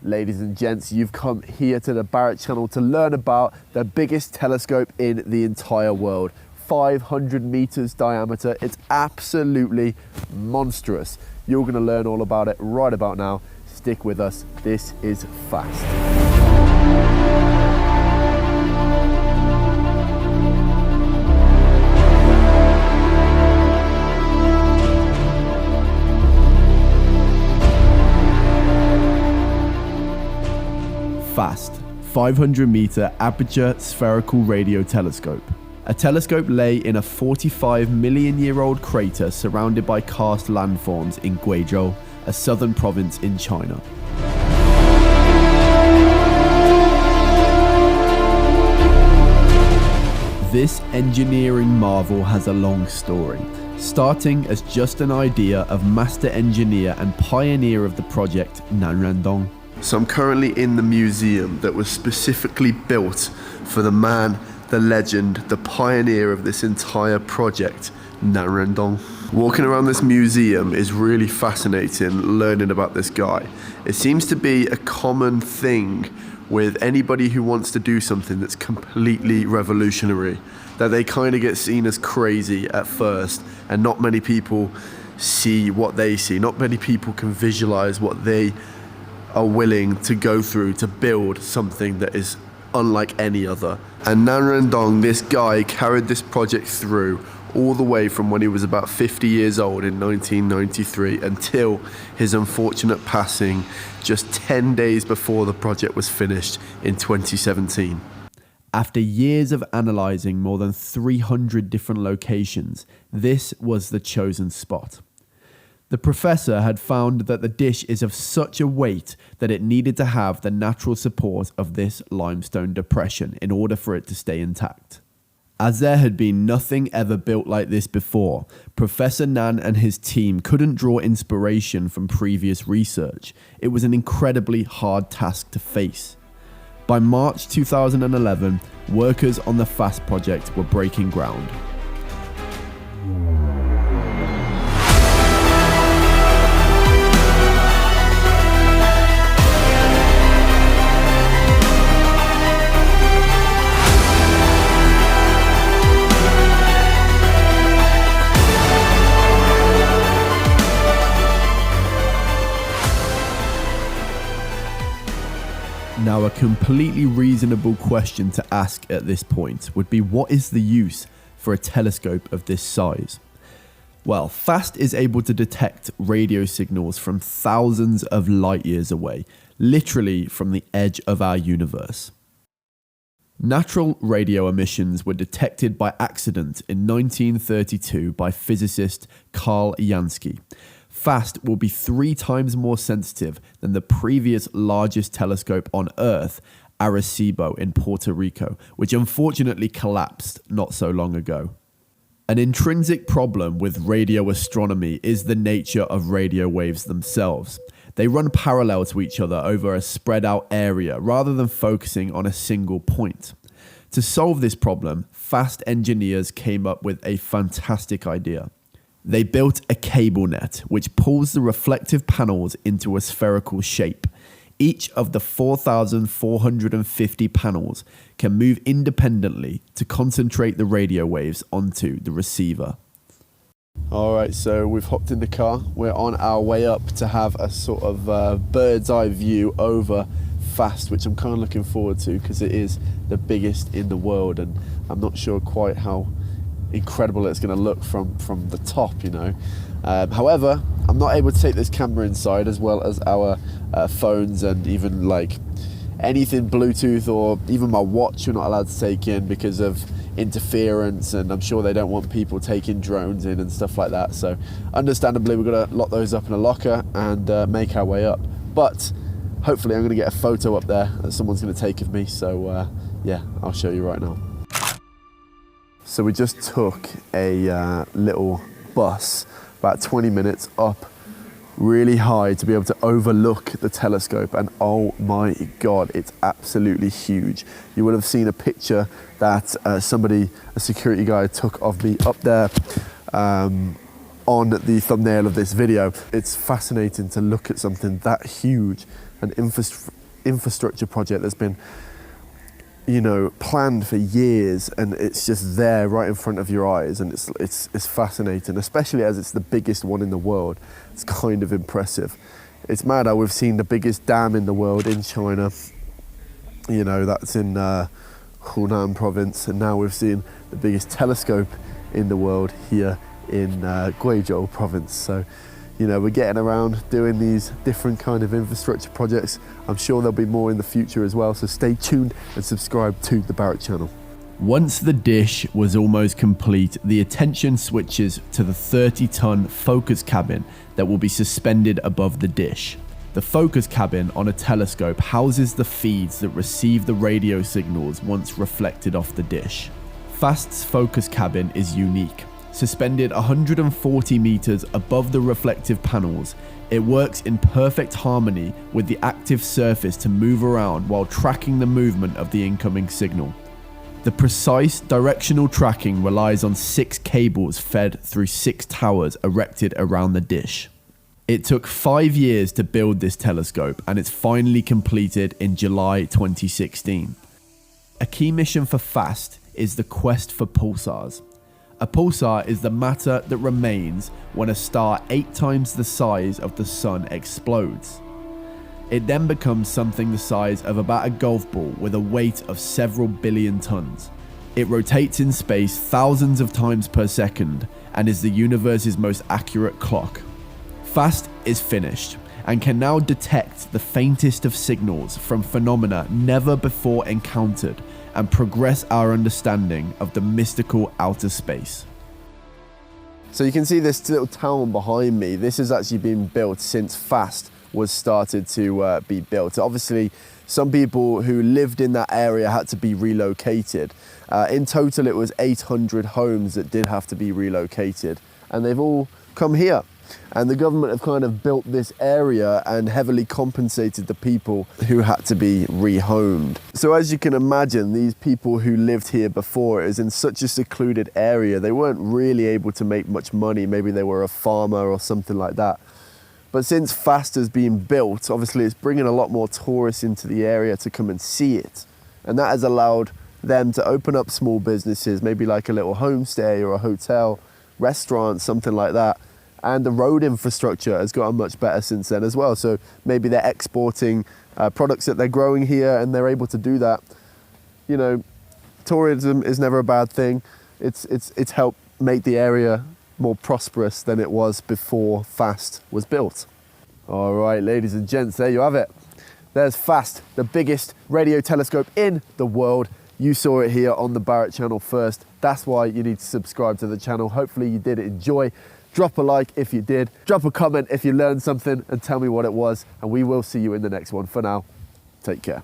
Ladies and gents, you've come here to the Barrett channel to learn about the biggest telescope in the entire world. 500 meters diameter. It's absolutely monstrous. You're going to learn all about it right about now. Stick with us. This is Fast. Fast, 500 meter aperture spherical radio telescope. A telescope lay in a 45 million year old crater surrounded by karst landforms in Guizhou, a southern province in China. This engineering marvel has a long story, starting as just an idea of master engineer and pioneer of the project Nan Rendong. So I'm currently in the museum that was specifically built for the man, the legend, the pioneer of this entire project, Nan Rendong. Walking around this museum is really fascinating, learning about this guy. It seems to be a common thing with anybody who wants to do something that's completely revolutionary, that they kind of get seen as crazy at first, and not many people see what they see. Not many people can visualize what they are willing to go through to build something that is unlike any other. And Nan Rendong, this guy, carried this project through all the way from when he was about 50 years old in 1993 until his unfortunate passing just 10 days before the project was finished in 2017. After years of analysing more than 300 different locations, this was the chosen spot. The professor had found that the dish is of such a weight that it needed to have the natural support of this limestone depression in order for it to stay intact. As there had been nothing ever built like this before, Professor Nan and his team couldn't draw inspiration from previous research. It was an incredibly hard task to face. By March 2011, workers on the FAST project were breaking ground. Now, a completely reasonable question to ask at this point would be, what is the use for a telescope of this size? Well, FAST is able to detect radio signals from thousands of light years away, literally from the edge of our universe. Natural radio emissions were detected by accident in 1932 by physicist Carl Jansky. FAST will be 3 times more sensitive than the previous largest telescope on Earth, Arecibo in Puerto Rico, which unfortunately collapsed not so long ago. An intrinsic problem with radio astronomy is the nature of radio waves themselves. They run parallel to each other over a spread out area rather than focusing on a single point. To solve this problem, FAST engineers came up with a fantastic idea. They built a cable net which pulls the reflective panels into a spherical shape. Each of the 4,450 panels can move independently to concentrate the radio waves onto the receiver. Alright, so we've hopped in the car. We're on our way up to have a sort of bird's eye view over FAST, which I'm kind of looking forward to because it is the biggest in the world, and I'm not sure quite how incredible it's going to look from the top, you know. However, I'm not able to take this camera inside, as well as our phones and even like anything Bluetooth, or even my watch we're not allowed to take in because of interference, and I'm sure they don't want people taking drones in and stuff like that. So understandably, we've got to lock those up in a locker and make our way up. But hopefully I'm going to get a photo up there that someone's going to take of me. So yeah, I'll show you right now. So we just took a little bus, about 20 minutes up really high to be able to overlook the telescope, and oh my God, it's absolutely huge. You would have seen a picture that a security guy took of me up there on the thumbnail of this video. It's fascinating to look at something that huge an infrastructure project that's been, you know, planned for years, and it's just there right in front of your eyes, and it's fascinating, especially as it's the biggest one in the world. It's kind of impressive. It's mad how we've seen the biggest dam in the world in China, you know, that's in Hunan province, and now we've seen the biggest telescope in the world here in Guizhou province. So, you know, we're getting around doing these different kind of infrastructure projects. I'm sure there'll be more in the future as well, so stay tuned and subscribe to the Barrett channel. Once the dish was almost complete, the attention switches to the 30-ton focus cabin that will be suspended above the dish. The focus cabin on a telescope houses the feeds that receive the radio signals once reflected off the dish. FAST's focus cabin is unique. Suspended 140 meters above the reflective panels, it works in perfect harmony with the active surface to move around while tracking the movement of the incoming signal. The precise directional tracking relies on 6 cables fed through 6 towers erected around the dish. It took 5 years to build this telescope, and it's finally completed in July 2016. A key mission for FAST is the quest for pulsars. A pulsar is the matter that remains when a star 8 times the size of the sun explodes. It then becomes something the size of about a golf ball with a weight of several billion tons. It rotates in space thousands of times per second and is the universe's most accurate clock. FAST is finished and can now detect the faintest of signals from phenomena never before encountered and progress our understanding of the mystical outer space. So you can see this little town behind me. This has actually been built since FAST was started to be built. Obviously, some people who lived in that area had to be relocated. In total, it was 800 homes that did have to be relocated, and they've all come here. And the government have kind of built this area and heavily compensated the people who had to be rehomed. So as you can imagine, these people who lived here before, it was in such a secluded area, they weren't really able to make much money. Maybe they were a farmer or something like that. But since FAST has been built, obviously it's bringing a lot more tourists into the area to come and see it. And that has allowed them to open up small businesses, maybe like a little homestay or a hotel, restaurant, something like that. And the road infrastructure has gotten much better since then as well. So maybe they're exporting products that they're growing here, and they're able to do that. You know, tourism is never a bad thing. It's helped make the area more prosperous than it was before FAST was built. All right, ladies and gents, there you have it. There's FAST, the biggest radio telescope in the world. You saw it here on the Barrett channel first. That's why you need to subscribe to the channel. Hopefully you did enjoy. Drop a like if you did. Drop a comment if you learned something, and tell me what it was. And we will see you in the next one. For now, take care.